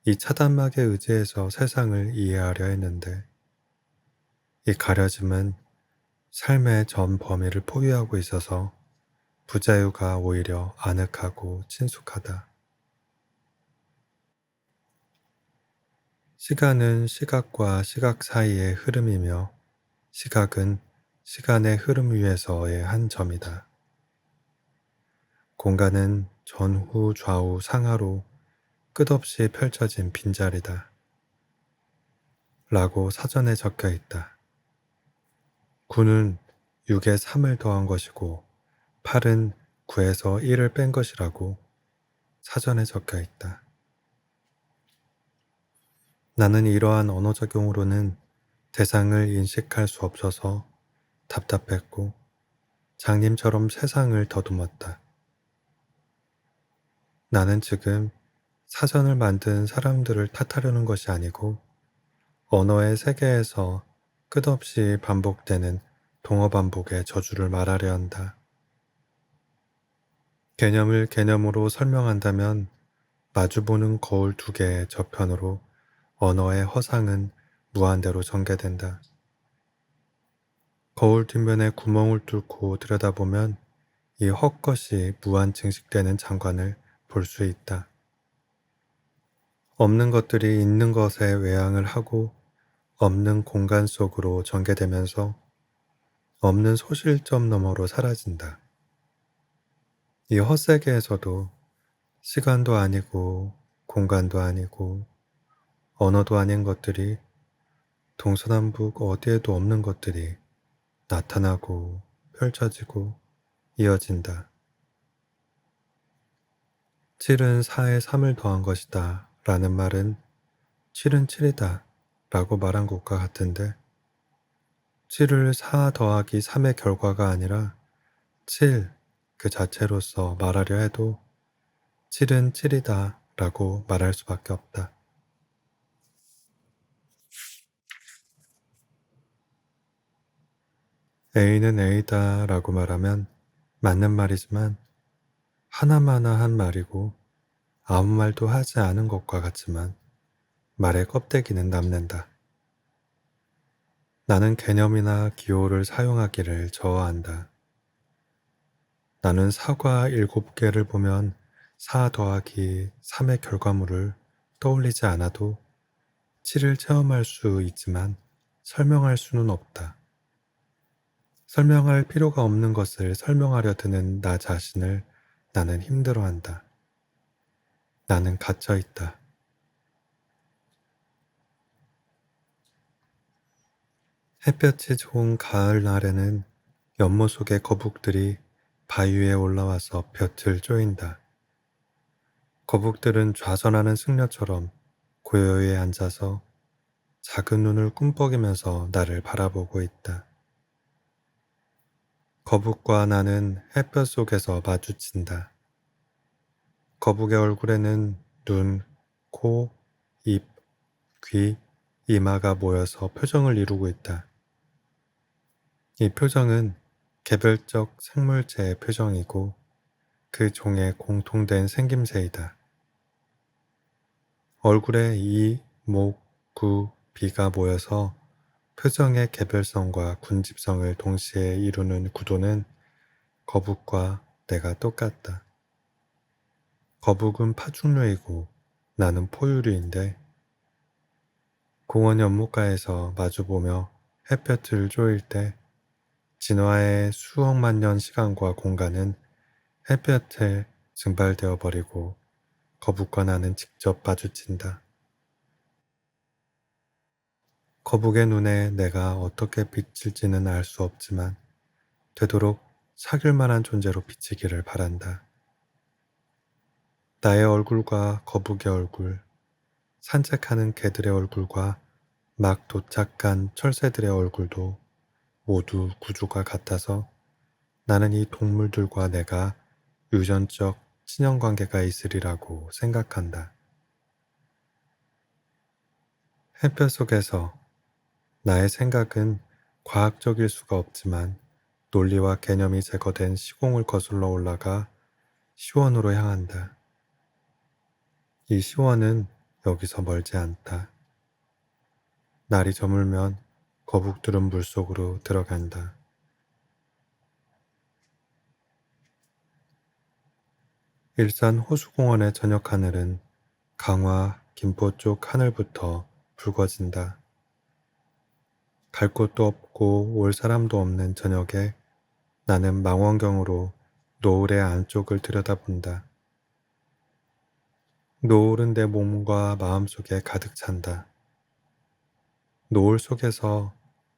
Speaker 1: 이 차단막에 의지해서 세상을 이해하려 했는데 이 가려짐은 삶의 전 범위를 포위하고 있어서 부자유가 오히려 아늑하고 친숙하다. 시간은 시각과 시각 사이의 흐름이며 시각은 시간의 흐름 위에서의 한 점이다. 공간은 전후 좌우 상하로 끝없이 펼쳐진 빈자리다. 라고 사전에 적혀 있다. 9는 6에 3을 더한 것이고 8은 9에서 1을 뺀 것이라고 사전에 적혀 있다. 나는 이러한 언어 적용으로는 대상을 인식할 수 없어서 답답했고 장님처럼 세상을 더듬었다. 나는 지금 사전을 만든 사람들을 탓하려는 것이 아니고 언어의 세계에서 끝없이 반복되는 동어 반복의 저주를 말하려 한다. 개념을 개념으로 설명한다면 마주보는 거울 두 개의 저편으로 언어의 허상은 무한대로 전개된다. 거울 뒷면에 구멍을 뚫고 들여다보면 이 헛것이 무한 증식되는 장관을 볼 수 있다. 없는 것들이 있는 것에 외항을 하고 없는 공간 속으로 전개되면서 없는 소실점 너머로 사라진다. 이 헛세계에서도 시간도 아니고 공간도 아니고 언어도 아닌 것들이 동서남북 어디에도 없는 것들이 나타나고 펼쳐지고 이어진다. 7은 4에 3을 더한 것이다 라는 말은 7은 7이다 라고 말한 것과 같은데 7을 4 더하기 3의 결과가 아니라 7 그 자체로서 말하려 해도 7은 7이다 라고 말할 수밖에 없다. A는 A다 라고 말하면 맞는 말이지만 하나마나 한 말이고 아무 말도 하지 않은 것과 같지만 말의 껍데기는 남는다. 나는 개념이나 기호를 사용하기를 저하한다. 나는 사과 7개를 보면 4 더하기 3의 결과물을 떠올리지 않아도 7을 체험할 수 있지만 설명할 수는 없다. 설명할 필요가 없는 것을 설명하려 드는 나 자신을 나는 힘들어한다. 나는 갇혀 있다. 햇볕이 좋은 가을날에는 연못 속의 거북들이 바위 위에 올라와서 볕을 쬐인다. 거북들은 좌선하는 승려처럼 고요히 앉아서 작은 눈을 꿈뻑이면서 나를 바라보고 있다. 거북과 나는 햇볕 속에서 마주친다. 거북의 얼굴에는 눈, 코, 입, 귀, 이마가 모여서 표정을 이루고 있다. 이 표정은 개별적 생물체의 표정이고 그 종의 공통된 생김새이다. 얼굴에 이, 목, 구, 비가 모여서 표정의 개별성과 군집성을 동시에 이루는 구도는 거북과 내가 똑같다. 거북은 파충류이고 나는 포유류인데 공원 연못가에서 마주보며 햇볕을 쬐일 때 진화의 수억만 년 시간과 공간은 햇볕에 증발되어 버리고 거북과 나는 직접 마주친다. 거북의 눈에 내가 어떻게 비칠지는 알 수 없지만 되도록 사귈 만한 존재로 비치기를 바란다. 나의 얼굴과 거북의 얼굴, 산책하는 개들의 얼굴과 막 도착한 철새들의 얼굴도 모두 구조가 같아서 나는 이 동물들과 내가 유전적 친연관계가 있으리라고 생각한다. 햇볕 속에서 나의 생각은 과학적일 수가 없지만 논리와 개념이 제거된 시공을 거슬러 올라가 시원으로 향한다. 이 시원은 여기서 멀지 않다. 날이 저물면 거북들은 물속으로 들어간다. 일산 호수공원의 저녁 하늘은 강화, 김포 쪽 하늘부터 붉어진다. 갈 곳도 없고 올 사람도 없는 저녁에 나는 망원경으로 노을의 안쪽을 들여다본다. 노을은 내 몸과 마음속에 가득 찬다. 노을 속에서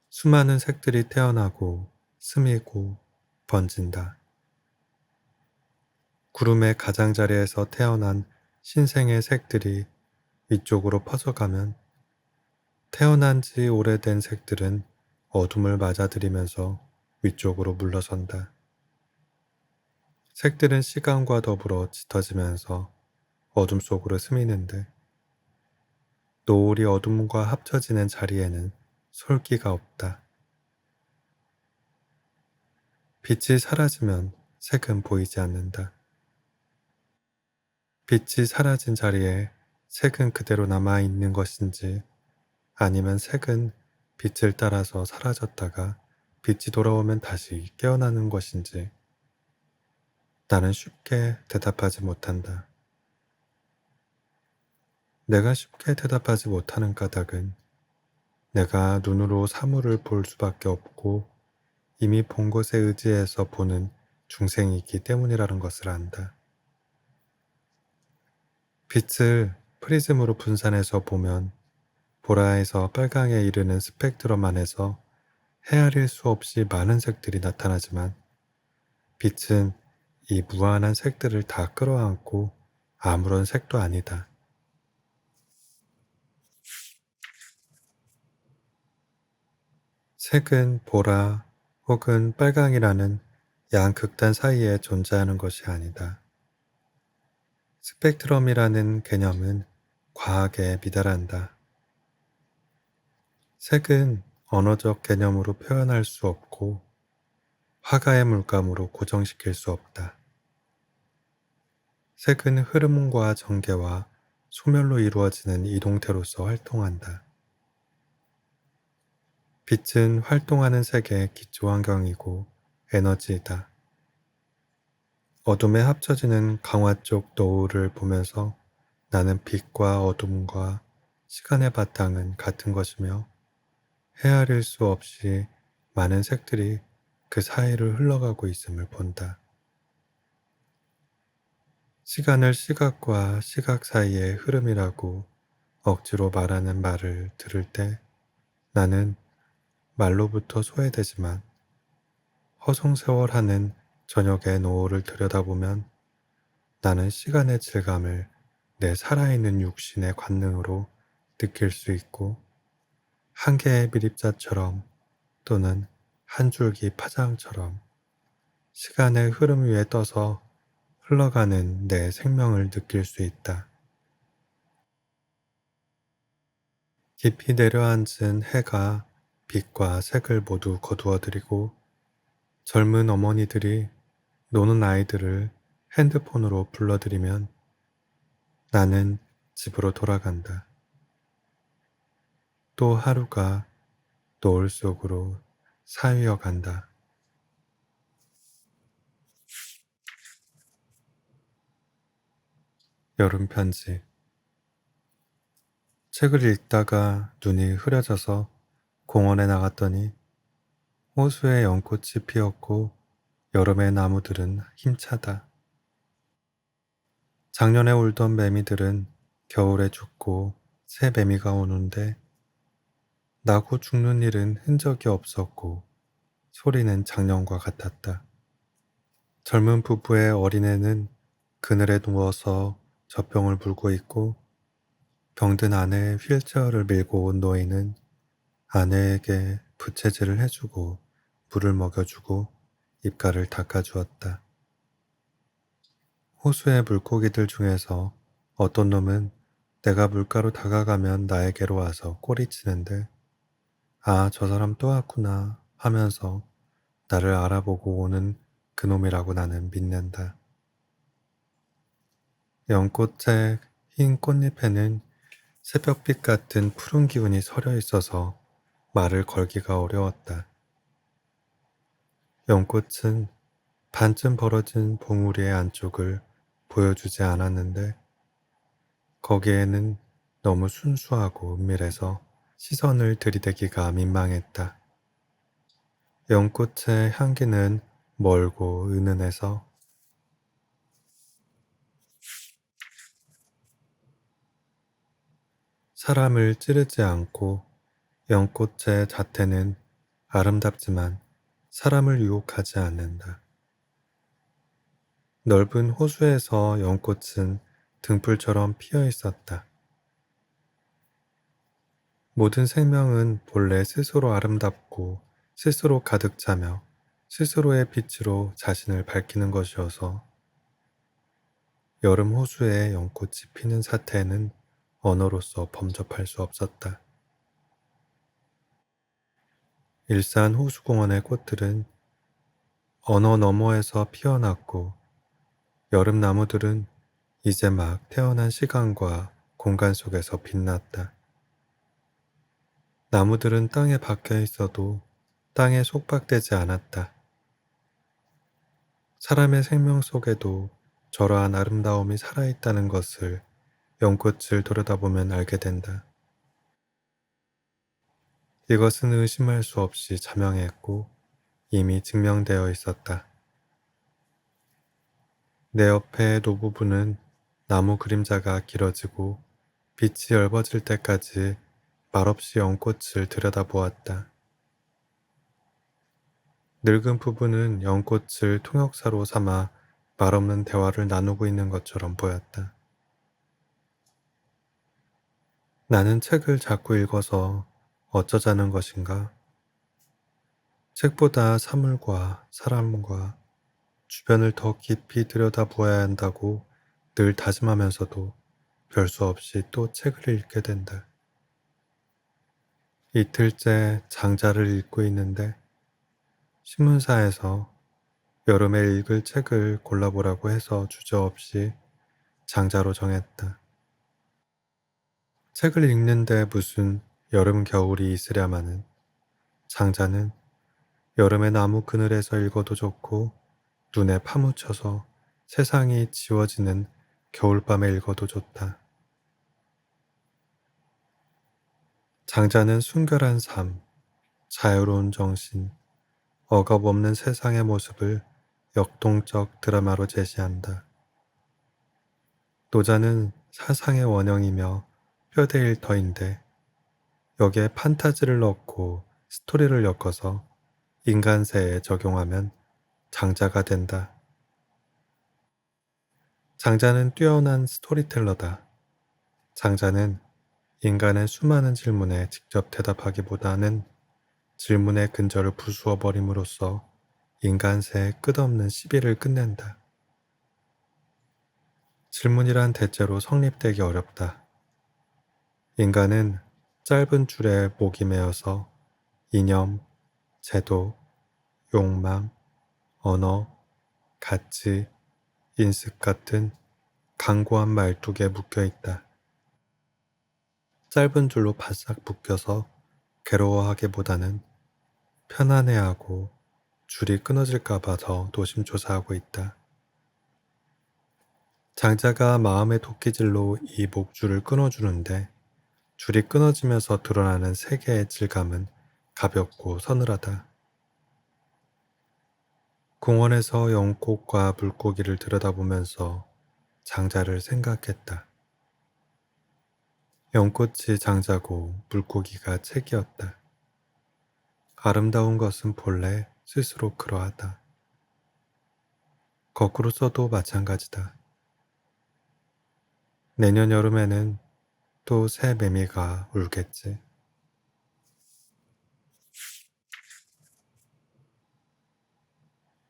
Speaker 1: 수많은 색들이 태어나고 스미고 번진다. 구름의 가장자리에서 태어난 신생의 색들이 위쪽으로 퍼져가면 태어난 지 오래된 색들은 어둠을 맞아들이면서 위쪽으로 물러선다. 색들은 시간과 더불어 짙어지면서 어둠 속으로 스미는데 노을이 어둠과 합쳐지는 자리에는 솔기가 없다. 빛이 사라지면 색은 보이지 않는다. 빛이 사라진 자리에 색은 그대로 남아있는 것인지 아니면 색은 빛을 따라서 사라졌다가 빛이 돌아오면 다시 깨어나는 것인지 나는 쉽게 대답하지 못한다. 내가 쉽게 대답하지 못하는 까닭은 내가 눈으로 사물을 볼 수밖에 없고 이미 본 것에 의지해서 보는 중생이기 때문이라는 것을 안다. 빛을 프리즘으로 분산해서 보면 보라에서 빨강에 이르는 스펙트럼 안에서 헤아릴 수 없이 많은 색들이 나타나지만 빛은 이 무한한 색들을 다 끌어안고 아무런 색도 아니다. 색은 보라 혹은 빨강이라는 양극단 사이에 존재하는 것이 아니다. 스펙트럼이라는 개념은 과학에 미달한다. 색은 언어적 개념으로 표현할 수 없고 화가의 물감으로 고정시킬 수 없다. 색은 흐름과 전개와 소멸로 이루어지는 이동태로서 활동한다. 빛은 활동하는 색의 기초 환경이고 에너지이다. 어둠에 합쳐지는 강화 쪽 노을을 보면서 나는 빛과 어둠과 시간의 바탕은 같은 것이며 헤아릴 수 없이 많은 색들이 그 사이를 흘러가고 있음을 본다. 시간을 시각과 시각 사이의 흐름이라고 억지로 말하는 말을 들을 때 나는 말로부터 소외되지만 허송세월하는 저녁의 노을을 들여다보면 나는 시간의 질감을 내 살아있는 육신의 관능으로 느낄 수 있고 한 개의 미립자처럼 또는 한 줄기 파장처럼 시간의 흐름 위에 떠서 흘러가는 내 생명을 느낄 수 있다. 깊이 내려앉은 해가 빛과 색을 모두 거두어들이고 젊은 어머니들이 노는 아이들을 핸드폰으로 불러들이면 나는 집으로 돌아간다. 또 하루가 노을 속으로 사위어 간다. 여름 편지. 책을 읽다가 눈이 흐려져서 공원에 나갔더니 호수에 연꽃이 피었고 여름의 나무들은 힘차다. 작년에 울던 매미들은 겨울에 죽고 새 매미가 오는데 나고 죽는 일은 흔적이 없었고 소리는 작년과 같았다. 젊은 부부의 어린애는 그늘에 누워서 젖병을 물고 있고 병든 아내의 휠체어를 밀고 온 노인은 아내에게 부채질을 해주고 물을 먹여주고 입가를 닦아주었다. 호수의 물고기들 중에서 어떤 놈은 내가 물가로 다가가면 나에게로 와서 꼬리치는데 아, 저 사람 또 왔구나 하면서 나를 알아보고 오는 그놈이라고 나는 믿는다. 연꽃의 흰 꽃잎에는 새벽빛 같은 푸른 기운이 서려 있어서 말을 걸기가 어려웠다. 연꽃은 반쯤 벌어진 봉우리의 안쪽을 보여주지 않았는데 거기에는 너무 순수하고 은밀해서 시선을 들이대기가 민망했다. 연꽃의 향기는 멀고 은은해서 사람을 찌르지 않고 연꽃의 자태는 아름답지만 사람을 유혹하지 않는다. 넓은 호수에서 연꽃은 등불처럼 피어 있었다. 모든 생명은 본래 스스로 아름답고 스스로 가득 차며 스스로의 빛으로 자신을 밝히는 것이어서 여름 호수에 연꽃이 피는 사태는 언어로서 범접할 수 없었다. 일산 호수공원의 꽃들은 언어 너머에서 피어났고 여름 나무들은 이제 막 태어난 시간과 공간 속에서 빛났다. 나무들은 땅에 박혀 있어도 땅에 속박되지 않았다. 사람의 생명 속에도 저러한 아름다움이 살아있다는 것을 연꽃을 들여다보면 알게 된다. 이것은 의심할 수 없이 자명했고 이미 증명되어 있었다. 내 옆의 노부부는 나무 그림자가 길어지고 빛이 엷어질 때까지 말없이 연꽃을 들여다보았다. 늙은 부부는 연꽃을 통역사로 삼아 말없는 대화를 나누고 있는 것처럼 보였다. 나는 책을 자꾸 읽어서 어쩌자는 것인가? 책보다 사물과 사람과 주변을 더 깊이 들여다보아야 한다고 늘 다짐하면서도 별 수 없이 또 책을 읽게 된다. 이틀째 장자를 읽고 있는데 신문사에서 여름에 읽을 책을 골라보라고 해서 주저없이 장자로 정했다. 책을 읽는데 무슨 여름 겨울이 있으랴마는 장자는 여름의 나무 그늘에서 읽어도 좋고 눈에 파묻혀서 세상이 지워지는 겨울밤에 읽어도 좋다. 장자는 순결한 삶, 자유로운 정신, 억압 없는 세상의 모습을 역동적 드라마로 제시한다. 노자는 사상의 원형이며 뼈대일 터인데 여기에 판타지를 넣고 스토리를 엮어서 인간세에 적용하면 장자가 된다. 장자는 뛰어난 스토리텔러다. 장자는 인간의 수많은 질문에 직접 대답하기보다는 질문의 근절을 부수어 버림으로써 인간세의 끝없는 시비를 끝낸다. 질문이란 대체로 성립되기 어렵다. 인간은 짧은 줄에 목이 메어서 이념, 제도, 욕망, 언어, 가치, 인습 같은 강고한 말뚝에 묶여 있다. 짧은 줄로 바싹 묶여서 괴로워하기보다는 편안해하고 줄이 끊어질까봐 더 노심초사하고 있다. 장자가 마음의 도끼질로 이 목줄을 끊어주는데 줄이 끊어지면서 드러나는 세 개의 질감은 가볍고 서늘하다. 공원에서 연꽃과 물고기를 들여다보면서 장자를 생각했다. 연꽃이 장자고 물고기가 책이었다. 아름다운 것은 본래 스스로 그러하다. 거꾸로 써도 마찬가지다. 내년 여름에는 또 새 매미가 울겠지.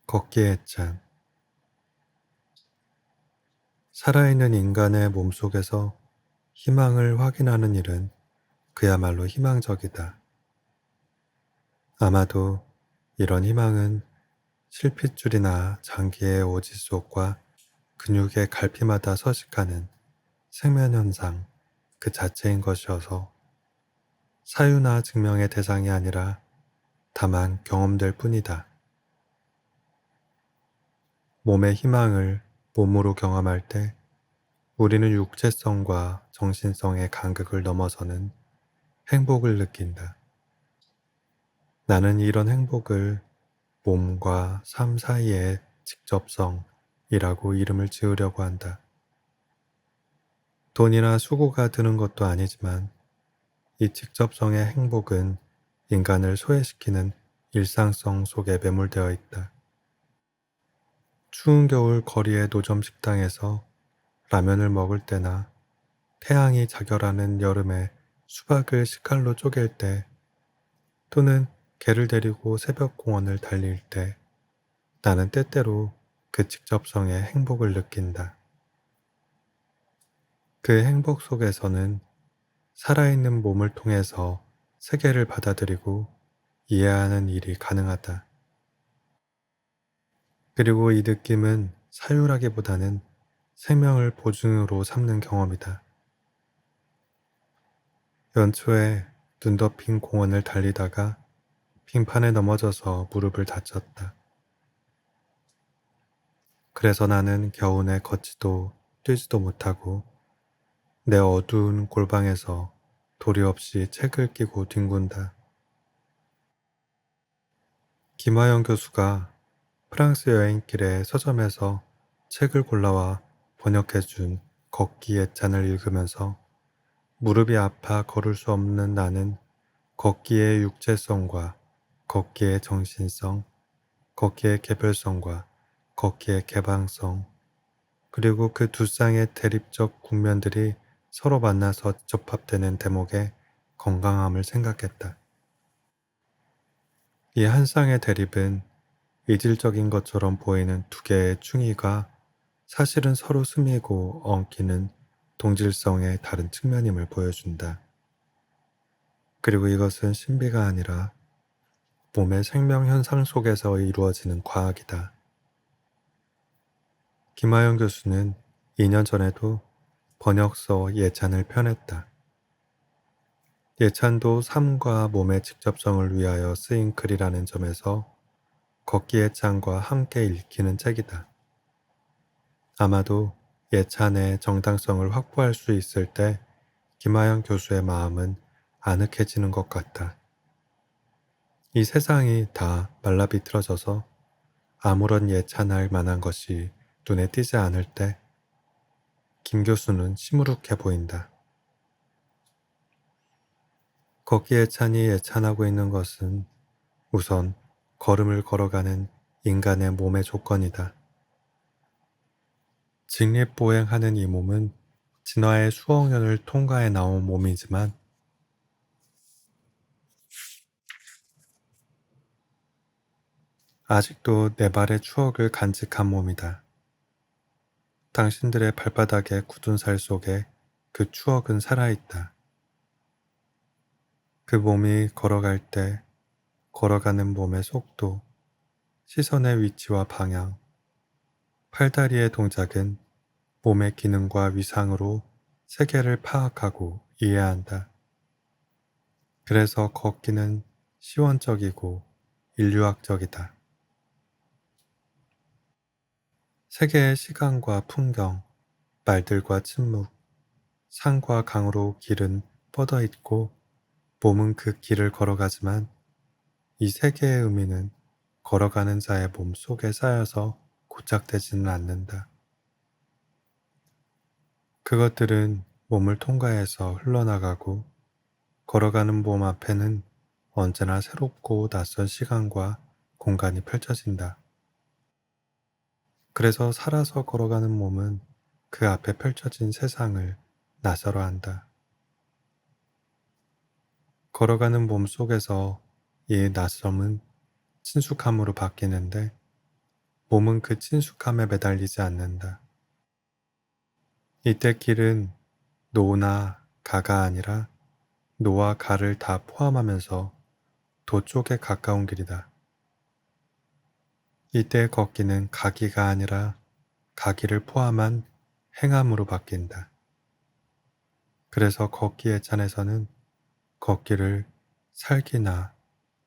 Speaker 1: 걷기의 찬. 살아있는 인간의 몸속에서 희망을 확인하는 일은 그야말로 희망적이다. 아마도 이런 희망은 실핏줄이나 장기의 오지 속과 근육의 갈피마다 서식하는 생면현상 그 자체인 것이어서 사유나 증명의 대상이 아니라 다만 경험될 뿐이다. 몸의 희망을 몸으로 경험할 때 우리는 육체성과 정신성의 간극을 넘어서는 행복을 느낀다. 나는 이런 행복을 몸과 삶 사이의 직접성이라고 이름을 지으려고 한다. 돈이나 수고가 드는 것도 아니지만 이 직접성의 행복은 인간을 소외시키는 일상성 속에 매몰되어 있다. 추운 겨울 거리의 노점 식당에서 라면을 먹을 때나 태양이 자결하는 여름에 수박을 식칼로 쪼갤 때 또는 개를 데리고 새벽 공원을 달릴 때 나는 때때로 그 직접성의 행복을 느낀다. 그 행복 속에서는 살아있는 몸을 통해서 세계를 받아들이고 이해하는 일이 가능하다. 그리고 이 느낌은 사유라기보다는 생명을 보증으로 삼는 경험이다. 연초에 눈 덮인 공원을 달리다가 빙판에 넘어져서 무릎을 다쳤다. 그래서 나는 겨우내 걷지도 뛰지도 못하고 내 어두운 골방에서 도리 없이 책을 끼고 뒹군다. 김하영 교수가 프랑스 여행길에 서점에서 책을 골라와 번역해준 걷기 예찬을 읽으면서 무릎이 아파 걸을 수 없는 나는 걷기의 육체성과 걷기의 정신성, 걷기의 개별성과 걷기의 개방성, 그리고 그 두 쌍의 대립적 국면들이 서로 만나서 접합되는 대목의 건강함을 생각했다. 이 한 쌍의 대립은 이질적인 것처럼 보이는 두 개의 충이가 사실은 서로 스미고 엉키는 동질성의 다른 측면임을 보여준다. 그리고 이것은 신비가 아니라 몸의 생명 현상 속에서 이루어지는 과학이다. 김하영 교수는 2년 전에도 번역서 예찬을 펴냈다. 예찬도 삶과 몸의 직접성을 위하여 쓰인 글이라는 점에서 걷기 예찬과 함께 읽히는 책이다. 아마도 예찬의 정당성을 확보할 수 있을 때 김하영 교수의 마음은 아늑해지는 것 같다. 이 세상이 다 말라비틀어져서 아무런 예찬할 만한 것이 눈에 띄지 않을 때 김 교수는 시무룩해 보인다. 걷기 예찬이 예찬하고 있는 것은 우선 걸음을 걸어가는 인간의 몸의 조건이다. 직립보행하는 이 몸은 진화의 수억 년을 통과해 나온 몸이지만 아직도 내 발의 추억을 간직한 몸이다. 당신들의 발바닥의 굳은 살 속에 그 추억은 살아있다. 그 몸이 걸어갈 때 걸어가는 몸의 속도, 시선의 위치와 방향, 팔다리의 동작은 몸의 기능과 위상으로 세계를 파악하고 이해한다. 그래서 걷기는 시원적이고 인류학적이다. 세계의 시간과 풍경, 말들과 침묵, 산과 강으로 길은 뻗어 있고 몸은 그 길을 걸어가지만 이 세계의 의미는 걸어가는 자의 몸 속에 쌓여서 고착되지는 않는다. 그것들은 몸을 통과해서 흘러나가고 걸어가는 몸 앞에는 언제나 새롭고 낯선 시간과 공간이 펼쳐진다. 그래서 살아서 걸어가는 몸은 그 앞에 펼쳐진 세상을 나서러 한다. 걸어가는 몸 속에서 이 낯섦은 친숙함으로 바뀌는데 몸은 그 친숙함에 매달리지 않는다. 이때 길은 노나 가가 아니라 노와 가를 다 포함하면서 도 쪽에 가까운 길이다. 이때 걷기는 가기가 아니라 가기를 포함한 행함으로 바뀐다. 그래서 걷기의 찬에서는 걷기를 살기나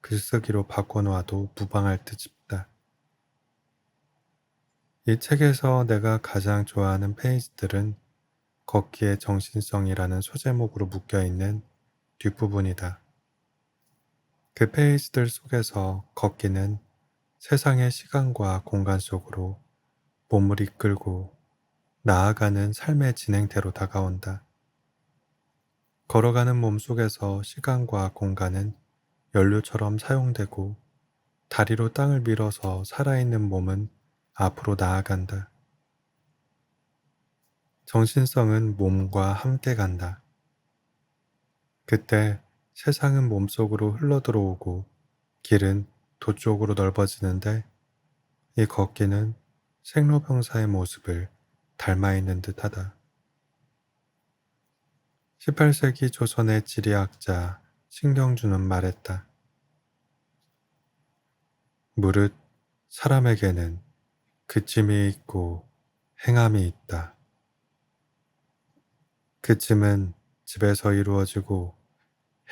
Speaker 1: 글쓰기로 바꿔놓아도 무방할 듯 싶다. 이 책에서 내가 가장 좋아하는 페이지들은 걷기의 정신성이라는 소제목으로 묶여있는 뒷부분이다. 그 페이지들 속에서 걷기는 세상의 시간과 공간 속으로 몸을 이끌고 나아가는 삶의 진행대로 다가온다. 걸어가는 몸 속에서 시간과 공간은 연료처럼 사용되고 다리로 땅을 밀어서 살아있는 몸은 앞으로 나아간다. 정신성은 몸과 함께 간다. 그때 세상은 몸속으로 흘러들어오고 길은 도 쪽으로 넓어지는데 이 걷기는 생로병사의 모습을 닮아 있는 듯하다. 18세기 조선의 지리학자 신경주는 말했다. 무릇 사람에게는 그침이 있고 행함이 있다. 그침은 집에서 이루어지고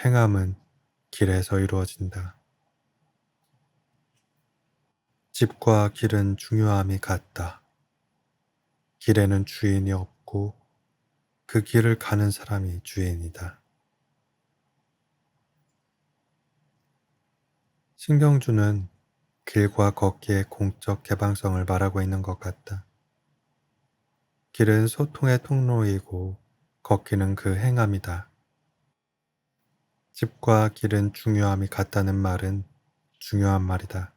Speaker 1: 행함은 길에서 이루어진다. 집과 길은 중요함이 같다. 길에는 주인이 없고 그 길을 가는 사람이 주인이다. 신경주는 길과 걷기의 공적 개방성을 말하고 있는 것 같다. 길은 소통의 통로이고 걷기는 그 행함이다. 집과 길은 중요함이 같다는 말은 중요한 말이다.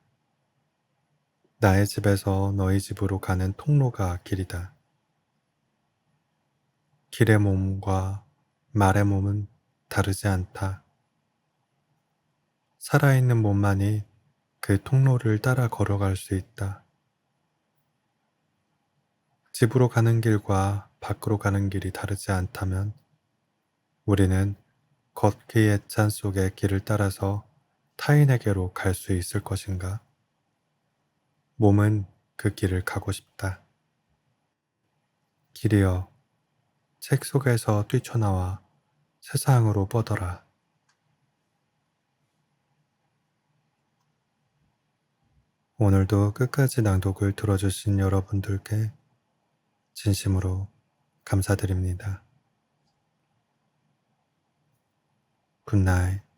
Speaker 1: 나의 집에서 너희 집으로 가는 통로가 길이다. 길의 몸과 말의 몸은 다르지 않다. 살아있는 몸만이 그 통로를 따라 걸어갈 수 있다. 집으로 가는 길과 밖으로 가는 길이 다르지 않다면 우리는 걷기의 찬 속의 길을 따라서 타인에게로 갈 수 있을 것인가? 몸은 그 길을 가고 싶다. 길이여, 책 속에서 뛰쳐나와 세상으로 뻗어라. 오늘도 끝까지 낭독을 들어주신 여러분들께 진심으로 감사드립니다. 굿나잇.